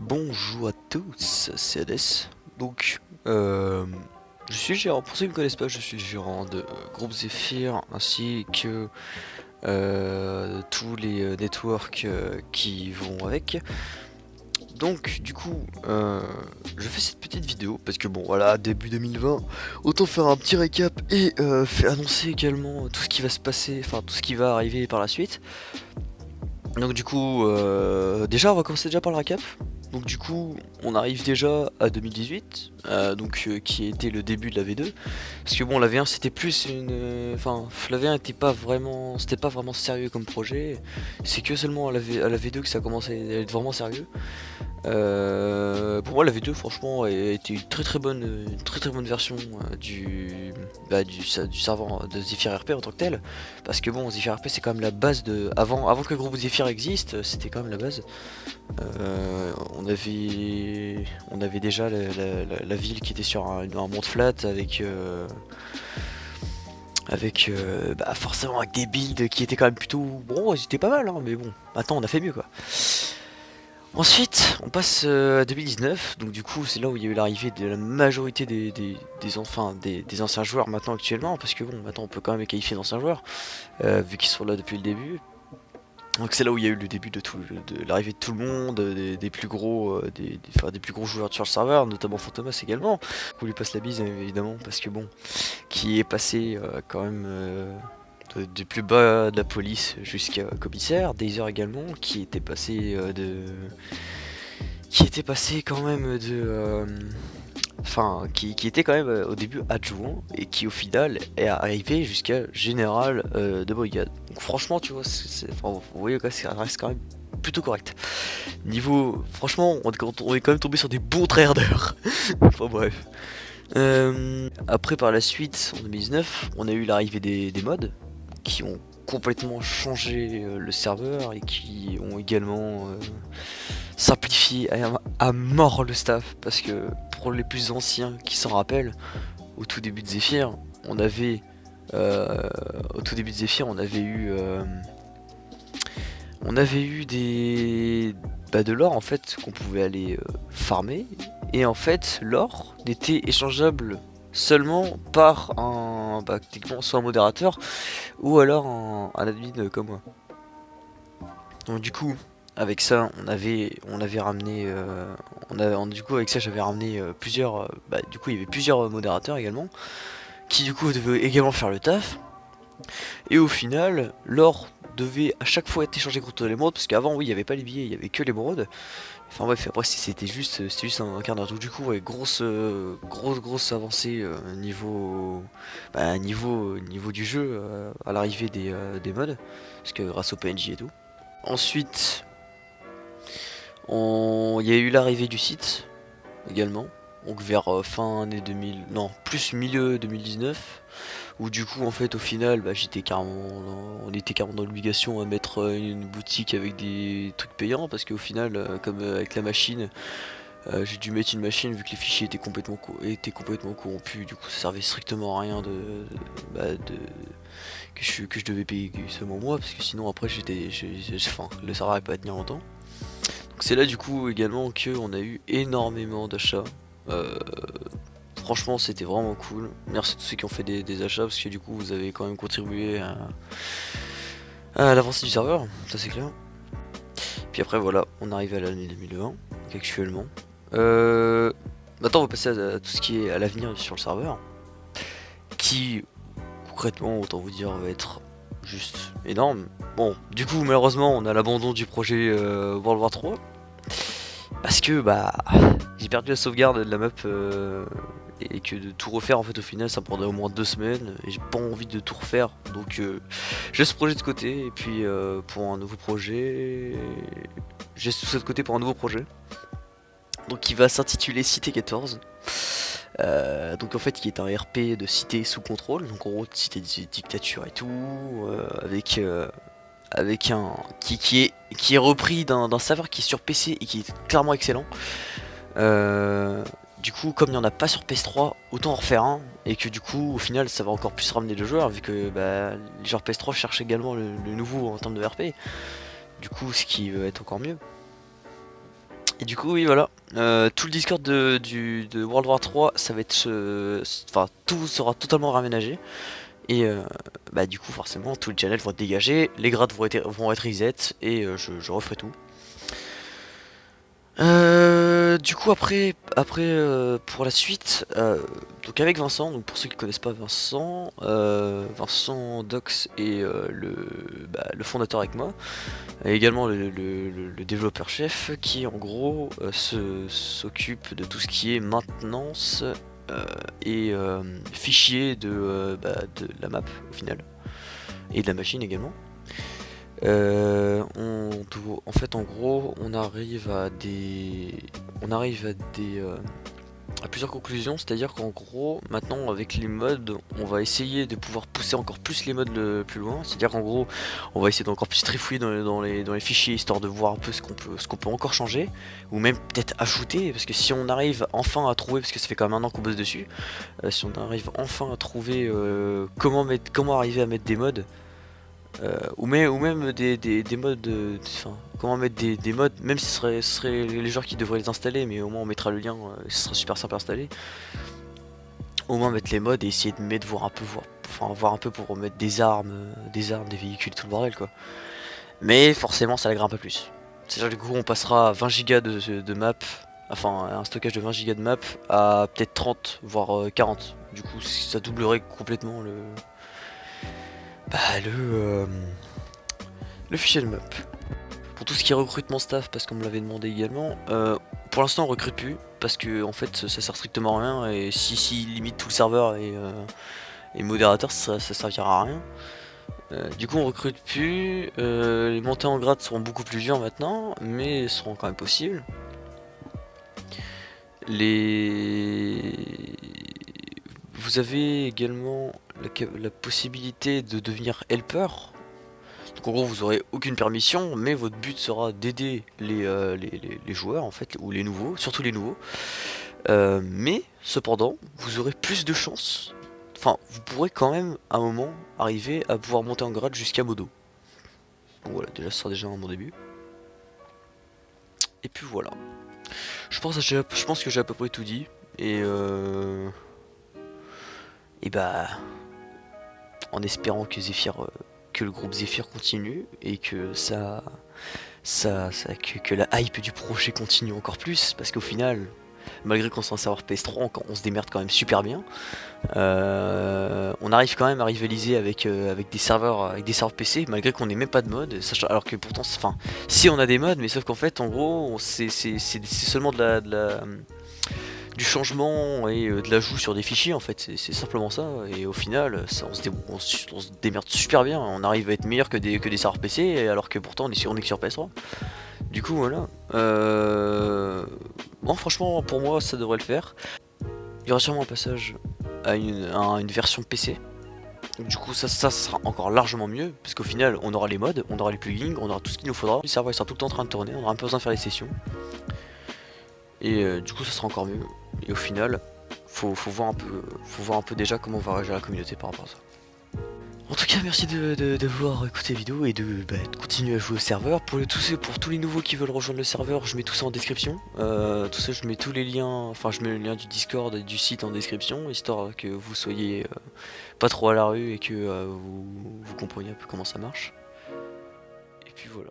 Bonjour à tous, c'est Hades. Donc, je suis gérant, pour ceux qui ne me connaissent pas, je suis gérant de Groupe Zephyr ainsi que tous les networks qui vont avec. Donc, du coup, je fais cette petite vidéo parce que bon, voilà, début 2020, autant faire un petit récap et annoncer également tout ce qui va se passer, enfin tout ce qui va arriver par la suite. Donc du coup, déjà on va commencer déjà par le récap. Donc du coup, on arrive déjà à 2018, qui était le début de la V2. Parce que bon, la V1 c'était plus une... Enfin, la V1 était pas vraiment... C'était pas vraiment sérieux comme projet. C'est que seulement à la V2 que ça a commencé à être vraiment sérieux. Pour moi la V2 franchement a été une très bonne version du serveur de Zephyr RP en tant que tel. Parce que bon, Zephyr RP c'est quand même la base de... Avant que le groupe Zephyr existe, c'était quand même la base. On avait déjà la ville qui était sur un monde flat avec forcément avec des builds qui étaient quand même plutôt... Bon, ils étaient pas mal hein, mais bon, maintenant on a fait mieux quoi. Ensuite, on passe à 2019, donc du coup c'est là où il y a eu l'arrivée de la majorité des anciens joueurs maintenant actuellement, parce que bon, maintenant on peut quand même les qualifier d'anciens joueurs, vu qu'ils sont là depuis le début. Donc c'est là où il y a eu le début de l'arrivée de tout le monde, des plus gros, des plus gros joueurs sur le serveur, notamment Fantomas également. On lui passe la bise évidemment, parce que bon, qui est passé quand même du plus bas de la police jusqu'à commissaire, Dazer également, qui était passé quand même qui était quand même au début adjoint et qui au final est arrivé jusqu'à général de brigade. Donc franchement, tu vois, vous voyez que ça reste quand même plutôt correct. Niveau, franchement, on est quand même tombé sur des bons tryharders. Enfin bref. Après par la suite, en 2019, on a eu l'arrivée des mods qui ont complètement changé le serveur et qui ont également simplifié à mort le staff, parce que pour les plus anciens qui s'en rappellent, au tout début de Zephyr, on avait de l'or en fait qu'on pouvait aller farmer, et en fait l'or n'était échangeable seulement par techniquement soit un modérateur ou alors un admin comme moi. Donc du coup, avec ça, on avait ramené, du coup avec ça j'avais ramené plusieurs, du coup il y avait plusieurs modérateurs également, qui du coup devaient également faire le taf. Et au final, l'or devait à chaque fois être échangé contre les modes, parce qu'avant oui il n'y avait pas les billets, il y avait que les modes. Enfin bref, après c'était juste un quart d'heure. Donc du coup, ouais, grosse avancée niveau du jeu à l'arrivée des mods, parce que grâce au PNJ et tout. Ensuite, il y a eu l'arrivée du site également, donc vers fin année 2000, non, plus milieu 2019, où du coup en fait au final on était carrément dans l'obligation à mettre une boutique avec des trucs payants, parce qu'au final comme avec la machine, j'ai dû mettre une machine vu que les fichiers étaient complètement corrompus, du coup ça servait strictement à rien que je devais payer seulement moi, parce que sinon après le serveur n'allait pas tenir longtemps. Donc c'est là du coup également qu'on a eu énormément d'achats. Euh, Franchement c'était vraiment cool. Merci à tous ceux qui ont fait des achats, parce que du coup vous avez quand même contribué à l'avancée du serveur, ça c'est clair. Puis après voilà, on arrive à l'année 2020, actuellement. Maintenant on va passer à tout ce qui est à l'avenir sur le serveur, qui concrètement autant vous dire va être juste énorme. Bon, du coup malheureusement on a l'abandon du projet World War 3, parce que j'ai perdu la sauvegarde de la map, et que de tout refaire en fait au final ça prendrait au moins 2 semaines, et j'ai pas envie de tout refaire, donc je laisse ce projet de côté, et puis pour un nouveau projet, j'ai tout ça de côté pour un nouveau projet, donc qui va s'intituler Cité 14. Donc en fait qui est un RP de cité sous contrôle, donc en gros cité de dictature et tout, avec un qui est repris d'un serveur qui est sur PC et qui est clairement excellent. Du coup, comme il n'y en a pas sur PS3, autant en refaire un, et que du coup au final ça va encore plus ramener le joueur, vu que les joueurs PS3 cherchent également le nouveau en termes de RP, du coup ce qui va être encore mieux. Et du coup, oui, voilà. Tout le Discord de World War 3, ça va être. Enfin, tout sera totalement raménagé. Et bah, du coup, forcément, tous les channels vont être dégagés, les grades vont être reset, et je referai tout. Du coup pour la suite, donc avec Vincent, donc pour ceux qui connaissent pas Vincent, Vincent Dox est le fondateur avec moi, et également le développeur chef qui en gros s'occupe de tout ce qui est maintenance et fichier de la map au final, et de la machine également. En fait, en gros, on arrive à plusieurs conclusions, c'est-à-dire qu'en gros, maintenant avec les mods, on va essayer de pouvoir pousser encore plus les mods le plus loin, c'est-à-dire qu'en gros, on va essayer d'encore plus trifouiller dans les fichiers, histoire de voir un peu ce qu'on peut encore changer, ou même peut-être ajouter, parce que si on arrive enfin à trouver, parce que ça fait quand même un an qu'on bosse dessus, si on arrive enfin à trouver comment arriver à mettre des mods, ou même des modes, enfin, comment mettre des modes, même si ce serait les joueurs qui devraient les installer, mais au moins on mettra le lien, ce sera super simple à installer. Au moins mettre les modes et essayer de mettre, voir un peu pour remettre des véhicules, tout le bordel quoi. Mais forcément ça grimpe un peu plus. C'est-à-dire du coup on passera à 20 Go de map, enfin un stockage de 20 Go de map à peut-être 30 voire 40. Du coup ça doublerait complètement bah, le fichier de map. Pour tout ce qui est recrutement staff, parce qu'on me l'avait demandé également, pour l'instant on recrute plus, parce que en fait ça sert strictement à rien, et si limite tout le serveur et modérateur, ça servira à rien. Du coup on recrute plus, les montées en grade seront beaucoup plus dures maintenant, mais seront quand même possibles. Vous avez également la possibilité de devenir helper. Donc en gros vous aurez aucune permission, mais votre but sera d'aider les joueurs en fait, ou les nouveaux, surtout les nouveaux. Mais cependant, vous aurez plus de chances. Enfin, vous pourrez quand même à un moment arriver à pouvoir monter en grade jusqu'à modo. Donc voilà, déjà ce sera déjà un bon début. Et puis voilà. Je pense que j'ai à peu près tout dit. Et bah, en espérant que le groupe Zephyr continue et que que la hype du projet continue encore plus, parce qu'au final, malgré qu'on soit en serveur PS3, on se démerde quand même super bien. On arrive quand même à rivaliser avec des serveurs PC, malgré qu'on n'ait même pas de mode, alors que pourtant, enfin, si on a des modes, mais sauf qu'en fait, en gros, c'est seulement du changement et de l'ajout sur des fichiers en fait, c'est simplement ça, et au final on se démerde super bien, on arrive à être meilleur que des serveurs PC, alors que pourtant on est sur PS3. Du coup voilà, bon, franchement pour moi ça devrait le faire. Il y aura sûrement un passage à une version PC. Du coup ça sera encore largement mieux, parce qu'au final on aura les mods, on aura les plugins, on aura tout ce qu'il nous faudra, le serveur il sera tout le temps en train de tourner, on aura un peu besoin de faire les sessions. Et du coup ça sera encore mieux. Et au final, faut voir un peu déjà comment va réagir la communauté par rapport à ça. En tout cas, merci de vouloir écouter la vidéo et de continuer à jouer au serveur. Pour tous les nouveaux qui veulent rejoindre le serveur, je mets tout ça en description. Tout ça, je mets tous les liens, enfin je mets le lien du Discord et du site en description, histoire que vous soyez pas trop à la rue et que vous compreniez un peu comment ça marche. Et puis voilà.